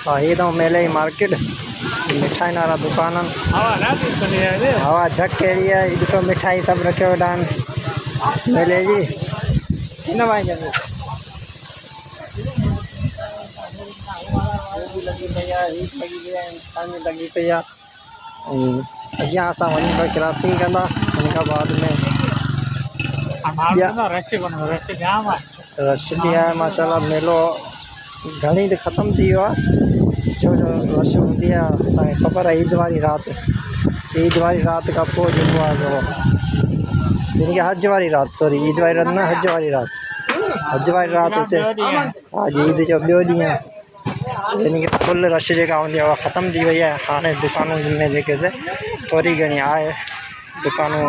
हाँ ये तो मेले ही मार्केट मिठाई नारा दुकान हवा झक कहिड़ी आहे ॾिसो मिठाई सब रखियो वेठा आहिनि मेले जी हिन भाई लगी पई आहे हीट लगी पई आहे इंसान लगी पई आहे अॻियां असां वञी करे क्रॉसिंग कंदा हुन खां बाद में रश भी है माशाल्लाह मेलो घणी त ख़त्म थी वियो आहे छो जो रश हूंदी आहे तव्हांखे ख़बर आहे ईद वारी राति खां पोइ जेको आहे यानी कि हज वारी राति सॉरी ईद वारी राति न हज वारी राति हिते अॼु ईद जो ॿियो ॾींहुं आहे यानी कि फुल रश जेका हूंदी आहे उहा ख़त्म थी वई आहे हाणे दुकानूं में जेके थोरी घणी आहे दुकानूं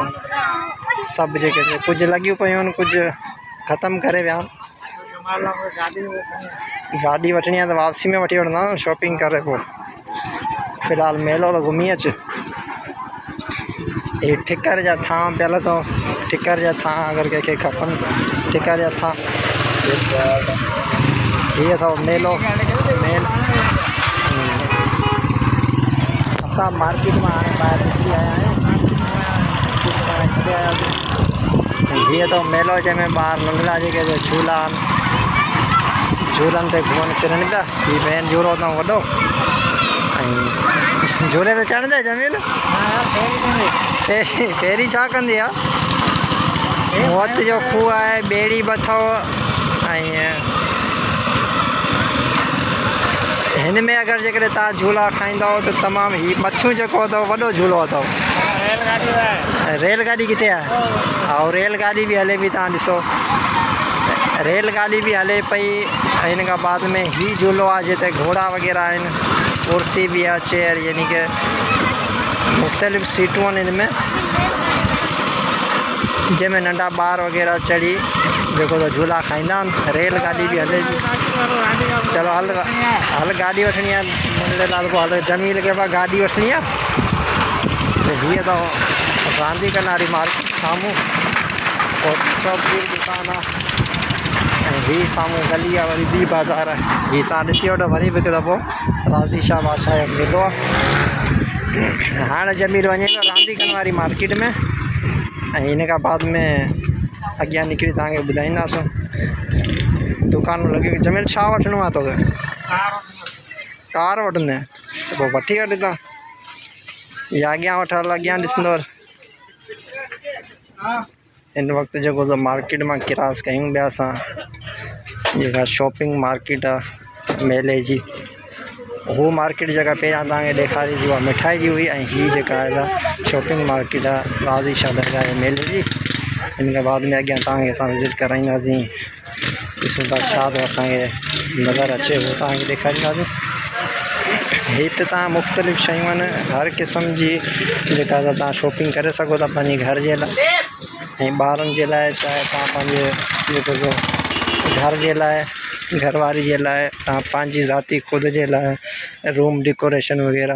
सभु जेके कुझु लॻियूं पियूं आहिनि कुझु ख़त्म करे विया गाॾी वठणी आहे त वापसी में वठी वठंदा शॉपिंग करे पोइ फ़िलहाल मेलो त घुमी अच ये ठिकर जा था पहले तो ठिकर जा था अगर कंहिंखे खपनि ठिकर जा था ये अथव मेलो असां मार्केट में हाणे ॿाहिरि निकिरी आया आहियूं ये तो मेलो जंहिंमें ॿार नंढड़ा जेके झूला आहिनि झूलनि ते घुमण फिरनि पिया हीउ मेन झूलो अथव वॾो ऐं झूले ते चढ़ंदे जमील पहिरीं छा कंदी आहे मौत जो खूह आहे ॿेड़ी बि अथव ऐं हिन में अगरि जेकॾहिं तव्हां झूला खाईंदव त तमामु हीउ मच्छियूं जेको अथव वॾो झूलो अथव रेलगाॾी किथे आहे ऐं रेलगाॾी बि हले पई तव्हां ॾिसो रेलगाॾी भी हले पई इन का बाद में ही झूलो आहे जिते घोड़ा वग़ैरह आहिनि कुर्सी भी आहे चेयर यानी कि मुख़्तलिफ़ सीटूं आहिनि इनमें जंहिंमें नंढा ॿार वग़ैरह चढ़ी जेको त झूला खाईंदा आहिनि रेलगाॾी भी हले चलो हल गाॾी वठणी आहे मुंहिंजे लाइ पोइ हल जमील खे पाण गाॾी वठणी आहे त हीअ त रांदीगर वारी मार्केट साम्हूं शॉप जी दुकान आहे ही सामू गली आहे वरी ॿी बाज़ार आहे ही तव्हां ॾिसी वठो वरी बि हिकु दफ़ो राज़ी शाह बादशाह जो मेलो आहे हाणे जमील वञे थो रांदीगनि वारी मार्केट में ऐं हिन खां बाद में अॻियां निकिरी तव्हांखे ॿुधाईंदासीं दुकानूं लॻियूं जमील छा वठिणो आहे तोखे कार वठंदे त पोइ वठी वठ तव्हां या अॻियां वठ हल अॻियां ॾिसंदो इन वक्त जो मार्केट में क्रॉस कयूं पिया असां जेका शॉपिंग मार्केट आहे मेले जी वो मार्केट जगह पहिरियां तव्हांखे ॾेखारी जी मिठाई जी हुई ऐं हीअ जेका आहे शॉपिंग मार्केट आहे राज़ी शाह दरगाह मेले जी इन के बाद में अॻियां तव्हांखे असां विज़िट कराईंदासीं ॾिसूं था छा थो असांखे नज़र अचे वो तव्हांखे ॾेखारींदासीं हिते तव्हां मुख़्तलिफ़ शयूं आहिनि हर क़िस्म जी जेका तव्हां शॉपिंग करे सघो था पंहिंजे घर जे लाइ ऐं ॿारनि जे लाइ चाहे तव्हां पंहिंजे जेको घर जे लाइ घरवारी जे लाइ तव्हां पंहिंजी ज़ाती ख़ुदि जे लाइ रूम डेकोरेशन वग़ैरह